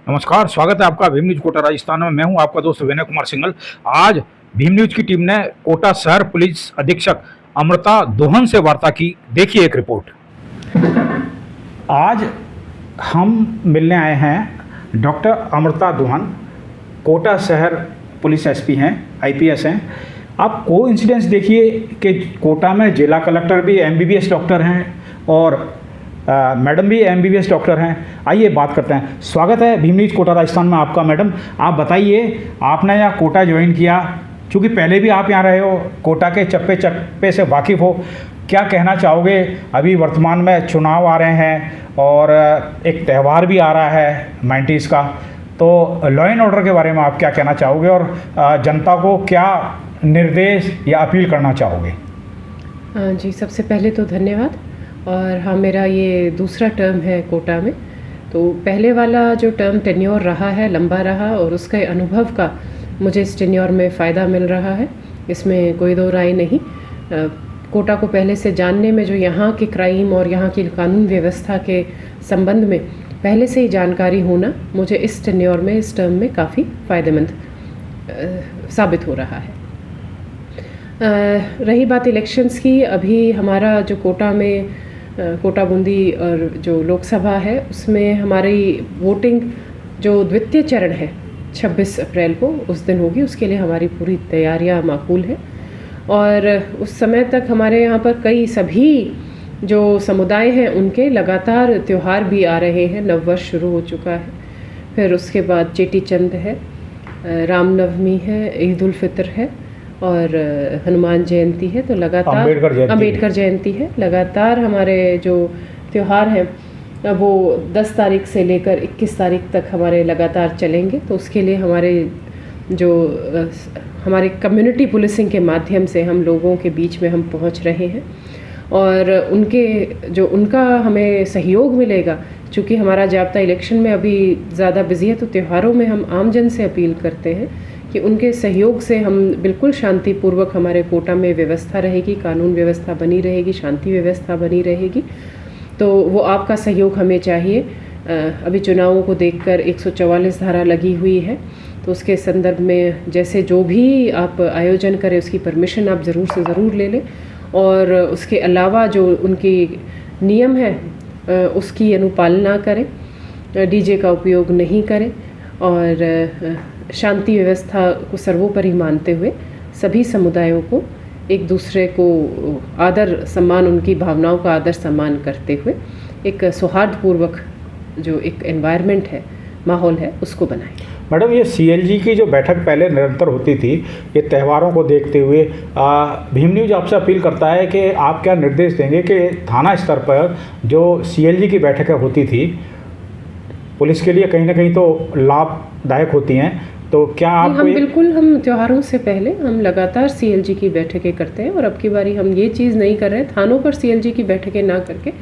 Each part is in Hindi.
नमस्कार, स्वागत है आपका भीम न्यूज कोटा राजस्थान में। मैं हूं आपका दोस्त विनय कुमार सिंघल। आज भीम न्यूज की टीम ने कोटा शहर पुलिस अधीक्षक अमृता दोहन से वार्ता की। देखिए एक रिपोर्ट। आज हम मिलने आए हैं डॉक्टर अमृता दोहन, कोटा शहर पुलिस एसपी हैं, आईपीएस हैं। आप को इंसिडेंस देखिए कि कोटा में जिला कलेक्टर भी एमबीबीएस डॉक्टर हैं और मैडम भी एमबीबीएस डॉक्टर हैं। आइए बात करते हैं। स्वागत है भीम न्यूज कोटा राजस्थान में आपका। मैडम, आप बताइए, आपने यहाँ कोटा ज्वाइन किया, चूँकि पहले भी आप यहाँ रहे हो, कोटा के चप्पे चप्पे से वाकिफ़ हो, क्या कहना चाहोगे? अभी वर्तमान में चुनाव आ रहे हैं और एक त्यौहार भी आ रहा है 90s का, तो लॉ एंड ऑर्डर के बारे में आप क्या कहना चाहोगे और जनता को क्या निर्देश या अपील करना चाहोगे? जी, सबसे पहले तो धन्यवाद। और हाँ, मेरा ये दूसरा टर्म है कोटा में। तो पहले वाला जो टर्म टेन्योर रहा है, लंबा रहा, और उसके अनुभव का मुझे इस टेन्योर में फ़ायदा मिल रहा है, इसमें कोई दो राय नहीं। कोटा को पहले से जानने में, जो यहाँ के क्राइम और यहाँ की कानून व्यवस्था के संबंध में पहले से ही जानकारी होना, मुझे इस टेन्योर में, इस टर्म में काफ़ी फ़ायदेमंद साबित हो रहा है। रही बात इलेक्शंस की, अभी हमारा जो कोटा में कोटा बूंदी और जो लोकसभा है, उसमें हमारी वोटिंग जो द्वितीय चरण है 26 अप्रैल को उस दिन होगी। उसके लिए हमारी पूरी तैयारियां माकूल है और उस समय तक हमारे यहाँ पर कई सभी जो समुदाय हैं उनके लगातार त्यौहार भी आ रहे हैं। नववर्ष शुरू हो चुका है, फिर उसके बाद चेटी चंद है, रामनवमी है, ईद उल फितर है और हनुमान जयंती है। तो लगातार अम्बेडकर जयंती है। लगातार हमारे जो त्यौहार हैं वो 10 तारीख से लेकर 21 तारीख तक हमारे लगातार चलेंगे। तो उसके लिए हमारे कम्युनिटी पुलिसिंग के माध्यम से हम लोगों के बीच में हम पहुंच रहे हैं और उनका हमें सहयोग मिलेगा। चूँकि हमारा जाब्ता इलेक्शन में अभी ज़्यादा बिजी है, तो त्योहारों में हम आमजन से अपील करते हैं कि उनके सहयोग से हम बिल्कुल शांतिपूर्वक, हमारे कोटा में व्यवस्था रहेगी, कानून व्यवस्था बनी रहेगी, शांति व्यवस्था बनी रहेगी। तो वो आपका सहयोग हमें चाहिए। अभी चुनावों को देखकर 144 धारा लगी हुई है, तो उसके संदर्भ में जैसे जो भी आप आयोजन करें उसकी परमिशन आप ज़रूर से ज़रूर ले लें और उसके अलावा जो उनकी नियम है उसकी अनुपालना करें, डीजे का उपयोग नहीं करें और शांति व्यवस्था को सर्वोपरि मानते हुए सभी समुदायों को एक दूसरे को आदर सम्मान, उनकी भावनाओं का आदर सम्मान करते हुए एक सौहार्दपूर्वक जो एक एनवायरनमेंट है, माहौल है, उसको बनाएं। मैडम, ये सीएलजी की जो बैठक पहले निरंतर होती थी, ये त्योहारों को देखते हुए भीम न्यूज आपसे अपील करता है कि आप क्या निर्देश देंगे कि थाना स्तर पर जो सीएलजी की बैठकें होती थी, पुलिस के लिए कहीं ना कहीं तो लाभदायक होती हैं, तो क्या आप हम त्योहारों से पहले हम लगातार सीएलजी की बैठकें करते हैं और अब की बारी हम ये चीज़ नहीं कर रहे हैं, थानों पर सीएलजी की बैठकें ना करके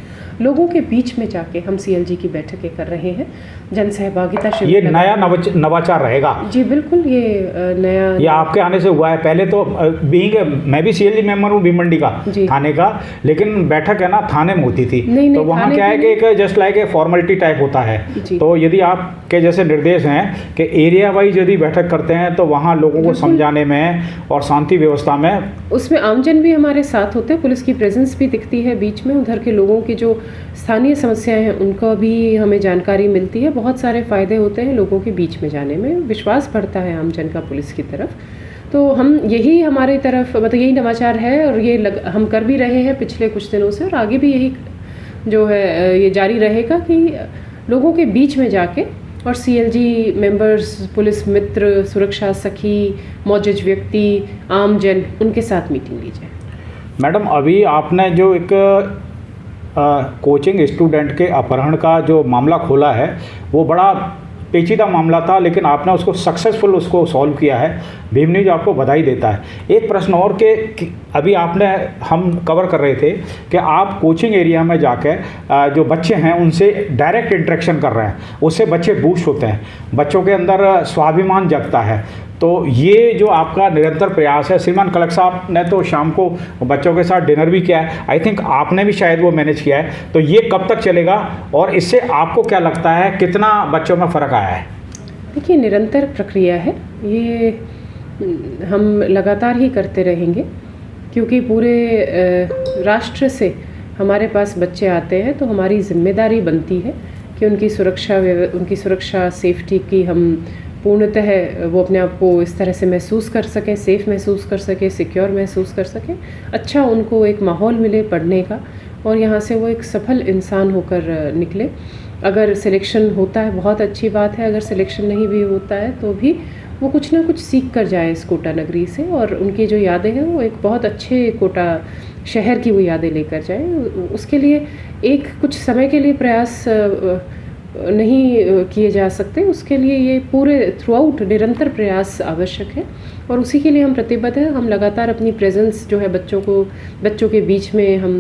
लोगों के बीच में जाके हम सीएलजी की बैठकें कर रहे हैं। जन सहभागिता शिविर, ये नया नवाचार रहेगा। जी बिल्कुल, ये आपके आने से हुआ है। पहले तो मैं भी सीएलजी मेंबर हूँ भीममंडी का, थाने का, लेकिन बैठक है ना थाने में होती थी। तो वहाँ क्या है कि एक just like a formality type होता है। तो यदि आपके जैसे निर्देश हैं कि एरिया वाइज यदि बैठक करते हैं तो वहाँ लोगों को समझाने में और शांति व्यवस्था में, उसमें आमजन भी हमारे साथ होते हैं, पुलिस की प्रेजेंस भी दिखती है बीच में, उधर के लोगों की जो स्थानीय समस्याएं हैं उनका भी हमें जानकारी मिलती है। बहुत सारे फ़ायदे होते हैं लोगों के बीच में जाने में, विश्वास बढ़ता है आमजन का पुलिस की तरफ। तो हम यही हमारी तरफ मतलब यही नवाचार है और ये हम कर भी रहे हैं पिछले कुछ दिनों से और आगे भी यही जो है ये जारी रहेगा कि लोगों के बीच में जाके और सीएलजी मेंबर्स, पुलिस मित्र, सुरक्षा सखी, मौजूद व्यक्ति, आमजन, उनके साथ मीटिंग ली जाए। मैडम, अभी आपने जो एक कोचिंग स्टूडेंट के अपहरण का जो मामला खोला है, वो बड़ा पेचीदा मामला था, लेकिन आपने उसको सक्सेसफुल उसको सॉल्व किया है। भीम न्यूज आपको बधाई देता है। एक प्रश्न और कि अभी हम कवर कर रहे थे कि आप कोचिंग एरिया में जाके जो बच्चे हैं उनसे डायरेक्ट इंटरेक्शन कर रहे हैं, उससे बच्चे बूस्ट होते हैं, बच्चों के अंदर स्वाभिमान जगता है। तो ये जो आपका निरंतर प्रयास है, श्रीमान कलेक्टर साहब ने तो शाम को बच्चों के साथ डिनर भी किया है, आई थिंक आपने भी शायद वो मैनेज किया है, तो ये कब तक चलेगा और इससे आपको क्या लगता है कितना बच्चों में फ़र्क आया है? देखिए, निरंतर प्रक्रिया है ये, हम लगातार ही करते रहेंगे, क्योंकि पूरे राष्ट्र से हमारे पास बच्चे आते हैं, तो हमारी जिम्मेदारी बनती है कि उनकी सुरक्षा सेफ्टी की हम पूर्णतः वो अपने आप को इस तरह से महसूस कर सकें, सेफ़ महसूस कर सकें, सिक्योर महसूस कर सकें, अच्छा उनको एक माहौल मिले पढ़ने का, और यहाँ से वो एक सफल इंसान होकर निकले। अगर सिलेक्शन होता है बहुत अच्छी बात है, अगर सिलेक्शन नहीं भी होता है तो भी वो कुछ ना कुछ सीख कर जाए इस कोटा नगरी से, और उनकी जो यादें हैं वो एक बहुत अच्छे कोटा शहर की वो यादें लेकर जाए। उसके लिए एक कुछ समय के लिए प्रयास नहीं किए जा सकते, उसके लिए ये पूरे थ्रू आउट निरंतर प्रयास आवश्यक है, और उसी के लिए हम प्रतिबद्ध हैं। हम लगातार अपनी प्रेजेंस जो है बच्चों के बीच में हम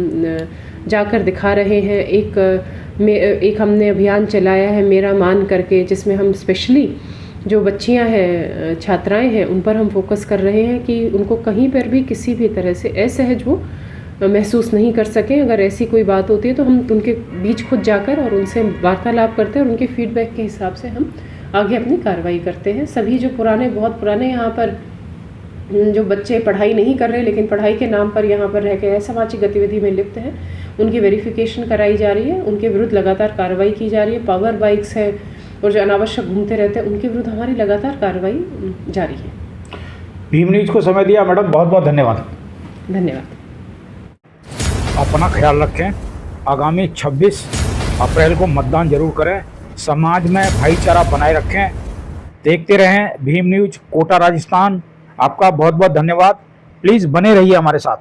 जाकर दिखा रहे हैं। एक हमने अभियान चलाया है मेरा मान करके, जिसमें हम स्पेशली जो बच्चियां हैं, छात्राएं हैं, उन पर हम फोकस कर रहे हैं कि उनको कहीं पर भी किसी भी तरह से असहज वो महसूस नहीं कर सकें। अगर ऐसी कोई बात होती है तो हम उनके बीच खुद जाकर और उनसे वार्तालाप करते हैं, और उनके फीडबैक के हिसाब से हम आगे अपनी कार्रवाई करते हैं। सभी जो बहुत पुराने यहाँ पर जो बच्चे पढ़ाई नहीं कर रहे लेकिन पढ़ाई के नाम पर यहाँ पर रह के असामाजिक गतिविधि में लिप्त हैं, उनकी वेरिफिकेशन कराई जा रही है, उनके विरुद्ध लगातार कार्रवाई की जा रही है। पावर बाइक्स है और जो अनावश्यक घूमते रहते हैं, उनके विरुद्ध हमारी लगातार कार्रवाई जारी है। भीम न्यूज़ को समय दिया मैडम, बहुत बहुत धन्यवाद। धन्यवाद। अपना ख्याल रखें, आगामी 26 अप्रैल को मतदान जरूर करें, समाज में भाईचारा बनाए रखें। देखते रहें भीम न्यूज़ कोटा राजस्थान। आपका बहुत बहुत धन्यवाद। प्लीज़ बने रहिए हमारे साथ।